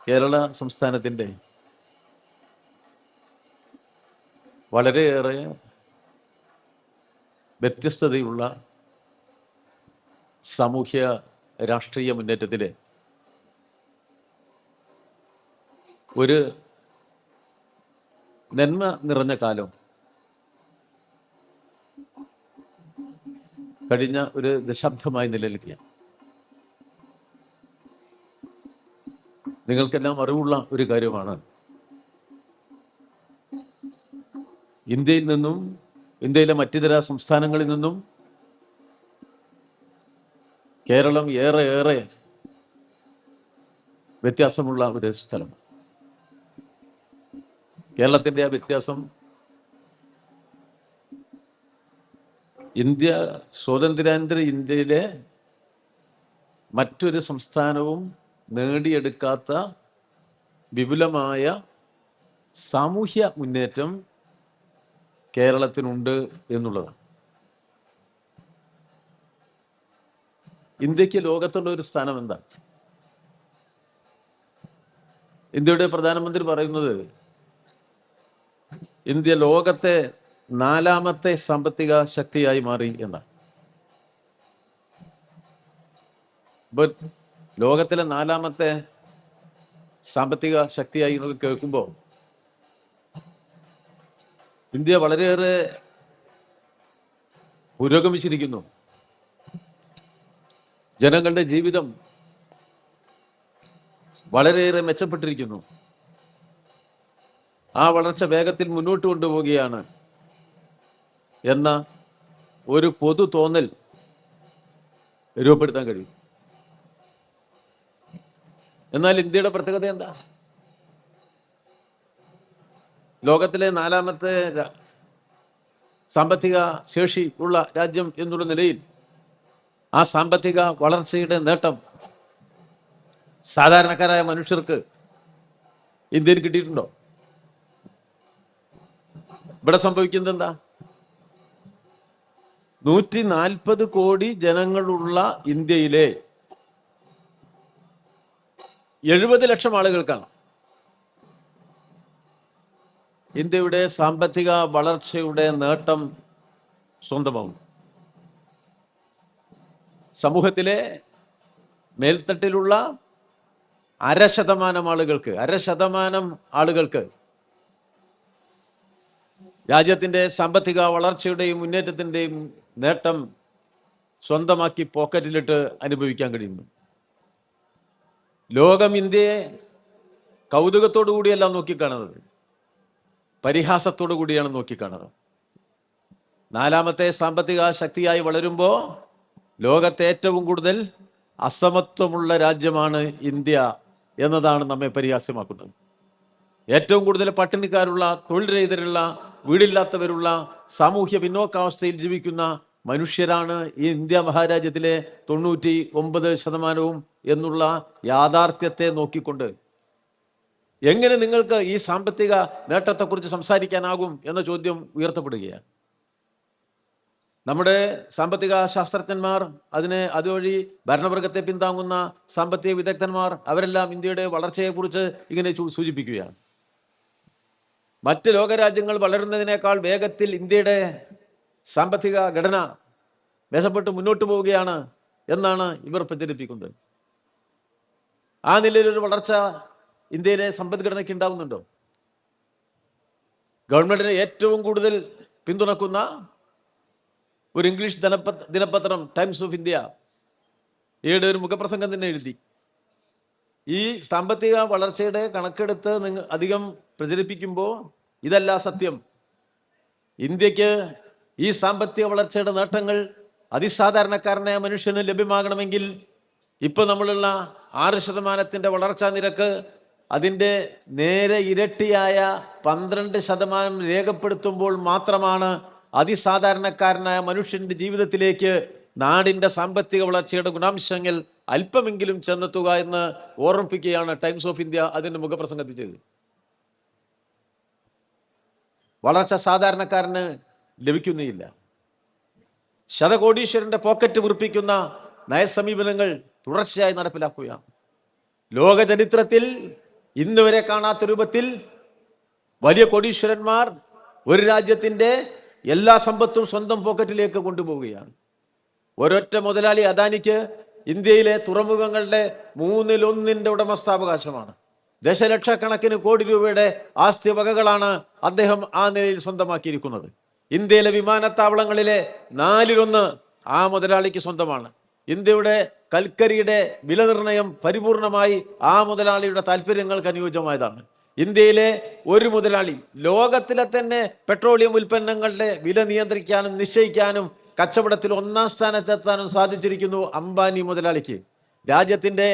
കേരള സംസ്ഥാനത്തിൻ്റെ വളരെയേറെ വ്യത്യസ്തതയുള്ള സാമൂഹ്യ രാഷ്ട്രീയ മുന്നേറ്റത്തിലെ ഒരു നന്മ നിറഞ്ഞ കാലം കഴിഞ്ഞ ഒരു ദശാബ്ദമായി നിലനിൽക്കുക. നിങ്ങൾക്കെല്ലാം അറിവുള്ള ഒരു കാര്യമാണ്, ഇന്ത്യയിൽ നിന്നും ഇന്ത്യയിലെ മറ്റിതര സംസ്ഥാനങ്ങളിൽ നിന്നും കേരളം ഏറെ വ്യത്യാസമുള്ള ഒരു സ്ഥലം. കേരളത്തിൻ്റെ ആ വ്യത്യാസം സ്വാതന്ത്ര്യാനന്തര ഇന്ത്യയിലെ മറ്റൊരു സംസ്ഥാനവും നേടിയെടുക്കാത്ത വിപുലമായ സാമൂഹ്യ മുന്നേറ്റം കേരളത്തിനുണ്ട് എന്നുള്ളതാണ്. ഇന്ത്യക്ക് ലോകത്തുള്ള ഒരു സ്ഥാനം എന്താണ്? ഇന്ത്യയുടെ പ്രധാനമന്ത്രി പറയുന്നത് ഇന്ത്യ ലോകത്തെ 4ാമത്തെ സാമ്പത്തിക ശക്തിയായി മാറി എന്നാണ്. ലോകത്തിലെ 4ാമത്തെ സാമ്പത്തിക ശക്തിയായി കേൾക്കുമ്പോൾ ഇന്ത്യ വളരെയേറെ പുരോഗമിച്ചിരിക്കുന്നു. ജനങ്ങളുടെ ജീവിതം വളരെയേറെ മെച്ചപ്പെട്ടിരിക്കുന്നു. ആ വളർച്ച വേഗത്തിൽ മുന്നോട്ട് കൊണ്ടുപോവുകയാണ് എന്ന ഒരു പൊതു തോന്നൽ രൂപപ്പെടുത്താൻ കഴിയും. എന്നാൽ ഇന്ത്യയുടെ പ്രത്യേകത എന്താ? ലോകത്തിലെ 4ാമത്തെ സാമ്പത്തിക ശേഷി ഉള്ള രാജ്യം എന്നുള്ള നിലയിൽ ആ സാമ്പത്തിക വളർച്ചയുടെ നേട്ടം സാധാരണക്കാരായ മനുഷ്യർക്ക് ഇന്ത്യയിൽ കിട്ടിയിട്ടുണ്ടോ? ഇവിടെ സംഭവിക്കുന്നത് എന്താ? 140 കോടി ജനങ്ങളുള്ള ഇന്ത്യയിലെ 70 ലക്ഷം ആളുകൾക്കാണ് ഇന്ത്യയുടെ സാമ്പത്തിക വളർച്ചയുടെ നേട്ടം സ്വന്തമാവും. സമൂഹത്തിലെ മേൽത്തട്ടിലുള്ള 0.5% ആളുകൾക്ക് രാജ്യത്തിൻ്റെ സാമ്പത്തിക വളർച്ചയുടെയും മുന്നേറ്റത്തിൻ്റെയും നേട്ടം സ്വന്തമാക്കി പോക്കറ്റിലിട്ട് അനുഭവിക്കാൻ കഴിയുന്നു. ലോകം ഇന്ത്യയെ കൗതുകത്തോടു കൂടിയല്ല നോക്കിക്കാണുന്നത്, പരിഹാസത്തോടു കൂടിയാണ് നോക്കിക്കാണുന്നത്. 4ാമത്തെ സാമ്പത്തിക ശക്തിയായി വളരുമ്പോൾ ലോകത്തെ ഏറ്റവും കൂടുതൽ അസമത്വമുള്ള രാജ്യമാണ് ഇന്ത്യ എന്നതാണ് നമ്മെ പരിഹാസ്യമാക്കുന്നത്. ഏറ്റവും കൂടുതൽ പട്ടിണിക്കാരുള്ള, തൊഴിൽ രഹിതരുള്ള, വീടില്ലാത്തവരുള്ള, സാമൂഹ്യ പിന്നോക്കാവസ്ഥയിൽ ജീവിക്കുന്ന മനുഷ്യരാണ് ഈ ഇന്ത്യ മഹാരാജ്യത്തിലെ 99% എന്നുള്ള യാഥാർത്ഥ്യത്തെ നോക്കിക്കൊണ്ട് എങ്ങനെ നിങ്ങൾക്ക് ഈ സാമ്പത്തിക നേട്ടത്തെക്കുറിച്ച് സംസാരിക്കാനാകും എന്ന ചോദ്യം ഉയർത്തപ്പെടുകയാണ്. നമ്മുടെ സാമ്പത്തിക ശാസ്ത്രജ്ഞന്മാർ, അതുവഴി ഭരണവർഗത്തെ പിന്താങ്ങുന്ന സാമ്പത്തിക വിദഗ്ധന്മാർ, അവരെല്ലാം ഇന്ത്യയുടെ വളർച്ചയെക്കുറിച്ച് ഇങ്ങനെ സൂചിപ്പിക്കുകയാണ്. മറ്റ് ലോകരാജ്യങ്ങൾ വളരുന്നതിനേക്കാൾ വേഗത്തിൽ ഇന്ത്യയുടെ സാമ്പത്തിക ഘടന മെച്ചപ്പെട്ട് മുന്നോട്ട് പോവുകയാണ് എന്നാണ് ഇവർ പ്രചരിപ്പിക്കുന്നത്. ആ നിലയിലൊരു വളർച്ച ഇന്ത്യയിലെ സമ്പദ്ഘടനയ്ക്ക് ഉണ്ടാവുന്നുണ്ടോ? ഗവൺമെന്റിനെ ഏറ്റവും കൂടുതൽ പിന്തുണക്കുന്ന ഒരു ഇംഗ്ലീഷ് ദിനപത്രം ടൈംസ് ഓഫ് ഇന്ത്യ ഈയിടെ ഒരു മുഖപ്രസംഗം തന്നെ എഴുതി. ഈ സാമ്പത്തിക വളർച്ചയുടെ കണക്കെടുത്ത് അധികം പ്രചരിപ്പിക്കുമ്പോൾ ഇതല്ല സത്യം. ഇന്ത്യക്ക് ഈ സാമ്പത്തിക വളർച്ചയുടെ നേട്ടങ്ങൾ അതിസാധാരണക്കാരനായ മനുഷ്യന് ലഭ്യമാകണമെങ്കിൽ ഇപ്പോൾ നമ്മളുള്ള 6% വളർച്ചാ നിരക്ക് അതിൻ്റെ നേരെ ഇരട്ടിയായ 12% രേഖപ്പെടുത്തുമ്പോൾ മാത്രമാണ് അതിസാധാരണക്കാരനായ മനുഷ്യന്റെ ജീവിതത്തിലേക്ക് നാടിൻ്റെ സാമ്പത്തിക വളർച്ചയുടെ ഗുണാംശങ്ങൾ അല്പമെങ്കിലും ചെന്നെത്തുക എന്ന് ഓർമ്മിപ്പിക്കുകയാണ് ടൈംസ് ഓഫ് ഇന്ത്യ അതിൻ്റെ മുഖപ്രസംഗത്തിൽ ചെയ്തത്. വളർച്ച സാധാരണക്കാരന് ലഭിക്കുന്നേയില്ല. ശതകോടീശ്വരന്റെ പോക്കറ്റ് വീർപ്പിക്കുന്ന നയസമീപനങ്ങൾ തുടർച്ചയായി നടപ്പിലാക്കുകയാണ്. ലോക ചരിത്രത്തിൽ ഇന്ന് വരെ കാണാത്ത രൂപത്തിൽ വലിയ കോടീശ്വരന്മാർ ഒരു രാജ്യത്തിൻ്റെ എല്ലാ സമ്പത്തും സ്വന്തം പോക്കറ്റിലേക്ക് കൊണ്ടുപോവുകയാണ്. ഒരൊറ്റ മുതലാളി അദാനിക്ക് ഇന്ത്യയിലെ തുറമുഖങ്ങളുടെ 1/3 ഉടമസ്ഥാവകാശമാണ്. ദശലക്ഷക്കണക്കിന് കോടി രൂപയുടെ ആസ്തി വകകളാണ് അദ്ദേഹം ആ നിലയിൽ സ്വന്തമാക്കിയിരിക്കുന്നത്. ഇന്ത്യയിലെ വിമാനത്താവളങ്ങളിലെ 1/4 ആ മുതലാളിക്ക് സ്വന്തമാണ്. ഇന്ത്യയുടെ കൽക്കരിയുടെ വില നിർണയം പരിപൂർണമായി ആ മുതലാളിയുടെ താല്പര്യങ്ങൾക്ക് അനുയോജ്യമായതാണ്. ഇന്ത്യയിലെ ഒരു മുതലാളി ലോകത്തിലെ തന്നെ പെട്രോളിയം ഉൽപ്പന്നങ്ങളുടെ വില നിയന്ത്രിക്കാനും നിശ്ചയിക്കാനും കച്ചവടത്തിൽ 1-ാം സ്ഥാനത്തെത്താനും സാധിച്ചിരിക്കുന്നു അംബാനി മുതലാളിക്ക്. രാജ്യത്തിൻ്റെ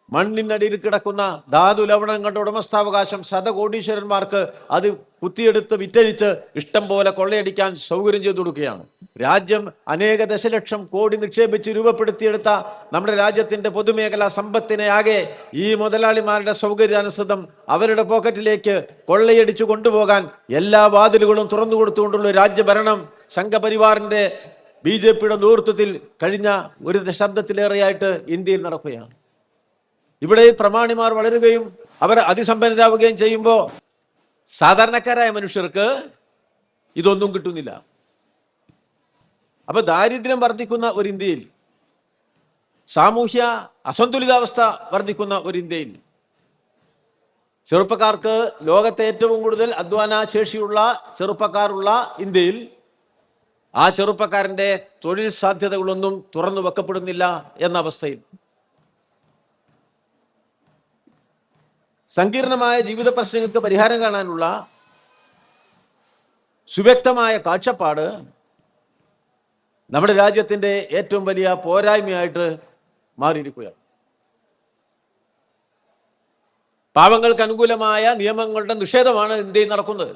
മണ്ണിനടിയിൽ കിടക്കുന്ന ധാതു ലവണങ്ങളുടെ ഉടമസ്ഥാവകാശം ശതകോടീശ്വരന്മാർക്ക് അത് കുത്തിയെടുത്ത് വിറ്റഴിച്ച് ഇഷ്ടം പോലെ കൊള്ളയടിക്കാൻ സൗകര്യം ചെയ്തു കൊടുക്കുകയാണ്. രാജ്യം അനേക ദശലക്ഷം കോടി നിക്ഷേപിച്ച് രൂപപ്പെടുത്തിയെടുത്ത നമ്മുടെ രാജ്യത്തിൻ്റെ പൊതുമേഖലാ സമ്പത്തിനെ ആകെ ഈ മുതലാളിമാരുടെ സൗകര്യാനുസൃതം അവരുടെ പോക്കറ്റിലേക്ക് കൊള്ളയടിച്ചു കൊണ്ടുപോകാൻ എല്ലാ വാതിലുകളും തുറന്നു കൊടുത്തുകൊണ്ടുള്ള രാജ്യഭരണം സംഘപരിവാറിൻ്റെ BJPയുടെ നേതൃത്വത്തിൽ കഴിഞ്ഞ ഒരു ദശാബ്ദത്തിലേറെയായിട്ട് ഇന്ത്യയിൽ നടക്കുകയാണ്. ഇവിടെ പ്രമാണിമാർ വളരുകയും അവർ അതിസമ്പന്നരാവുകയും ചെയ്യുമ്പോൾ സാധാരണക്കാരായ മനുഷ്യർക്ക് ഇതൊന്നും കിട്ടുന്നില്ല. അപ്പൊ ദാരിദ്ര്യം വർദ്ധിക്കുന്ന ഒരു ഇന്ത്യയിൽ, സാമൂഹ്യ അസന്തുലിതാവസ്ഥ വർദ്ധിക്കുന്ന ഒരു ഇന്ത്യയിൽ ചെറുപ്പക്കാർക്ക് ലോകത്തെ ഏറ്റവും കൂടുതൽ അധ്വാന ശേഷിയുള്ള ചെറുപ്പക്കാരുള്ള ഇന്ത്യയിൽ ആ ചെറുപ്പക്കാരൻ്റെ തൊഴിൽ സാധ്യതകളൊന്നും തുറന്നു വെക്കപ്പെടുന്നില്ല എന്ന അവസ്ഥയിൽ സങ്കീർണമായ ജീവിത പ്രശ്നങ്ങൾക്ക് പരിഹാരം കാണാനുള്ള സുവ്യക്തമായ കാഴ്ചപ്പാട് നമ്മുടെ രാജ്യത്തിൻ്റെ ഏറ്റവും വലിയ പോരായ്മയായിട്ട് മാറിയിരിക്കുകയാണ്. പാവങ്ങൾക്ക് അനുകൂലമായ നിയമങ്ങളുടെ നിഷേധമാണ് ഇന്ത്യയിൽ നടക്കുന്നത്.